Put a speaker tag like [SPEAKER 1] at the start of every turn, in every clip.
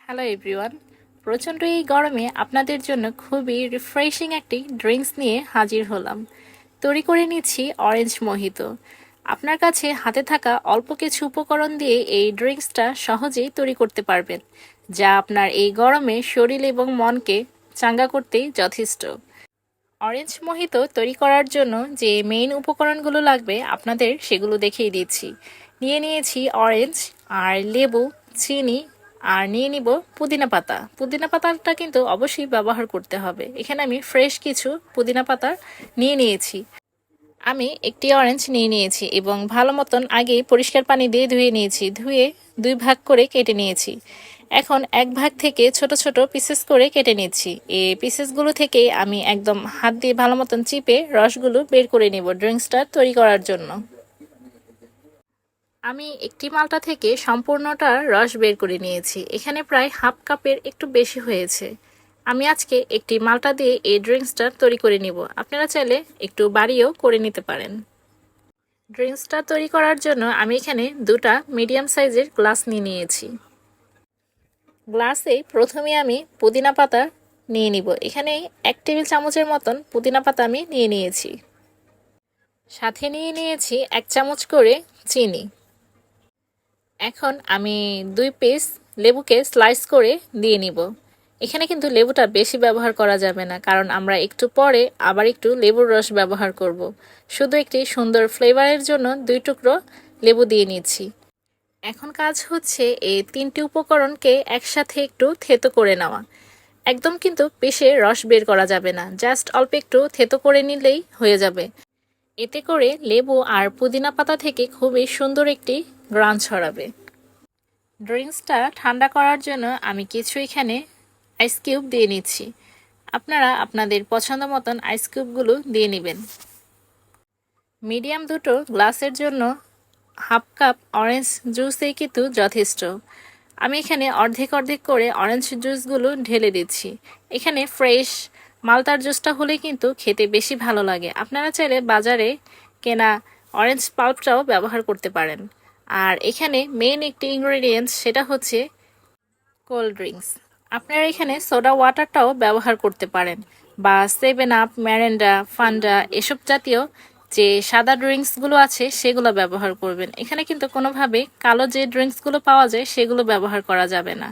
[SPEAKER 1] Hello everyone. প্রচণ্ড এই গরমে আপনাদের জন্য খুবই রিফ্রেশিং একটি ড্রিঙ্কস নিয়ে হাজির হলাম। তৈরি করে নিচ্ছি অরেঞ্জ মোহিতো। আপনার কাছে হাতে থাকা অল্প কিছু উপকরণ দিয়ে এই ড্রিঙ্কসটা সহজেই তৈরি করতে পারবেন, যা আপনার এই গরমে শরীর এবং মনকে চাঙ্গা করতেই যথেষ্ট। অরেঞ্জ মোহিতো তৈরি করার জন্য যে মেইন উপকরণগুলো লাগবে আপনাদের সেগুলো দেখিয়ে দিচ্ছি। নিয়ে নিয়েছি অরেঞ্জ আর লেবু, চিনি, আর নিয়ে নিব পুদিনা পাতা। পুদিনা পাতাটা কিন্তু অবশ্যই ব্যবহার করতে হবে। এখানে আমি ফ্রেশ কিছু পুদিনা পাতা নিয়ে নিয়েছি। আমি একটি অরেঞ্জ নিয়ে নিয়েছি এবং ভালো মতন আগেই পরিষ্কার পানি দিয়ে ধুয়ে নিয়েছি। ধুয়ে দুই ভাগ করে কেটে নিয়েছি। এখন এক ভাগ থেকে ছোট ছোট পিসেস করে কেটে নিচ্ছি। এই পিসেসগুলো থেকে আমি একদম হাত দিয়ে ভালো মতন চিপে রসগুলো বের করে নেব ড্রিঙ্কসটা তৈরি করার জন্য। আমি একটি মালটা থেকে সম্পূর্ণটা রস বের করে নিয়েছি। এখানে প্রায় হাফ কাপের একটু বেশি হয়েছে। আমি আজকে একটি মালটা দিয়ে এই ড্রিঙ্কসটা তৈরি করে নিব। আপনারা চাইলে একটু বাড়িয়েও করে নিতে পারেন। ড্রিঙ্কসটা তৈরি করার জন্য আমি এখানে দুটা মিডিয়াম সাইজের গ্লাস নিয়ে নিয়েছি। গ্লাসে প্রথমে আমি পুদিনা পাতা নিয়ে নিব। এখানে 1 টেবিল চামচের মতন পুদিনা পাতা আমি নিয়ে নিয়েছি। সাথে নিয়ে নিয়েছি 1 চামচ করে চিনি। এখন আমি 2 পিস লেবুকে স্লাইস করে দিয়ে নিব। এখানে কিন্তু লেবুটা বেশি ব্যবহার করা যাবে না, কারণ আমরা একটু পরে আবার একটু লেবুর রস ব্যবহার করব। শুধু একটি সুন্দর ফ্লেভারের জন্য 2 টুকরো লেবু দিয়ে নিচ্ছি। এখন কাজ হচ্ছে এই 3টি উপকরণকে একসাথে একটু থেতো করে নেওয়া। একদম কিন্তু পেশে রস বের করা যাবে না, জাস্ট অল্প একটু থেতো করে নিলেই হয়ে যাবে। এতে করে লেবু আর পুদিনা পাতা থেকে খুবই সুন্দর একটি গ্রান ছড়াবে। ড্রিঙ্কসটা ঠান্ডা করার জন্য আমি কিছু এখানে আইস কিউব দিয়ে নিচ্ছি। আপনারা আপনাদের পছন্দ মতন আইস কিউবগুলো দিয়ে নেবেন। মিডিয়াম দুটো গ্লাসের জন্য হাফ কাপ অরেঞ্জ জুসই কিন্তু যথেষ্ট। আমি এখানে অর্ধেক অর্ধেক করে অরেঞ্জ জুসগুলো ঢেলে দিচ্ছি। এখানে ফ্রেশ মালটার জুসটা হলে কিন্তু খেতে বেশি ভালো লাগে। আপনারা চাইলে বাজারে কেনা অরেঞ্জ পাল্পটাও ব্যবহার করতে পারেন। আর এখানে মেইন একটি ইনগ্রেডিয়েন্টস, সেটা হচ্ছে কোল্ড ড্রিঙ্কস। আপনারা এখানে সোডা ওয়াটারটাও ব্যবহার করতে পারেন, বা 7 আপ, ম্যারেন্ডা, ফান্ডা এসব জাতীয় যে সাদা ড্রিঙ্কসগুলো আছে সেগুলো ব্যবহার করবেন। এখানে কিন্তু কোনোভাবে কালো যে ড্রিঙ্কসগুলো পাওয়া যায় সেগুলো ব্যবহার করা যাবে না।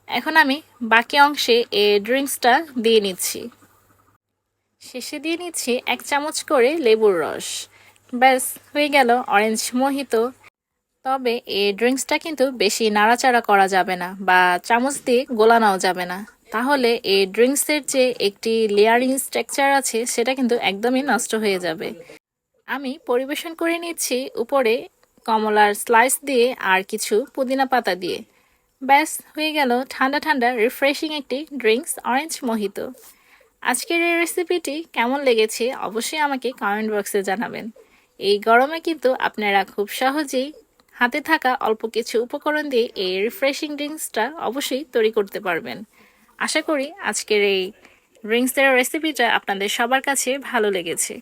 [SPEAKER 1] এখন আমি বাকি অংশে এই ড্রিঙ্কসটা দিয়ে নিচ্ছি। শেষে দিয়ে নিচ্ছি 1 চামচ করে লেবুর রস। ব্যাস হয়ে গেল অরেঞ্জ মোহিতো। তবে এই ড্রিঙ্কসটা কিন্তু বেশি নাড়াচাড়া করা যাবে না, বা চামচ দিয়ে গোলানোও যাবে না। তাহলে এই ড্রিঙ্কসের যে একটি লেয়ারিং স্ট্রাকচার আছে সেটা কিন্তু একদমই নষ্ট হয়ে যাবে। আমি পরিবেশন করে নিচ্ছি উপরে কমলার স্লাইস দিয়ে আর কিছু পুদিনা পাতা দিয়ে। ব্যাস হয়ে গেল ঠান্ডা ঠান্ডা রিফ্রেশিং একটি ড্রিঙ্কস অরেঞ্জ মোহিতো। আজকের এই রেসিপিটি কেমন লেগেছে অবশ্যই আমাকে কমেন্ট বক্সে জানাবেন। এই গরমে কিন্তু আপনারা খুব সহজেই হাতে থাকা অল্প কিছু উপকরণ দিয়ে এই রিফ্রেশিং ড্রিঙ্কসটা অবশ্যই তৈরি করতে পারবেন। আশা করি আজকের এই ড্রিঙ্কসের রেসিপিটা আপনাদের সবার কাছে ভালো লেগেছে।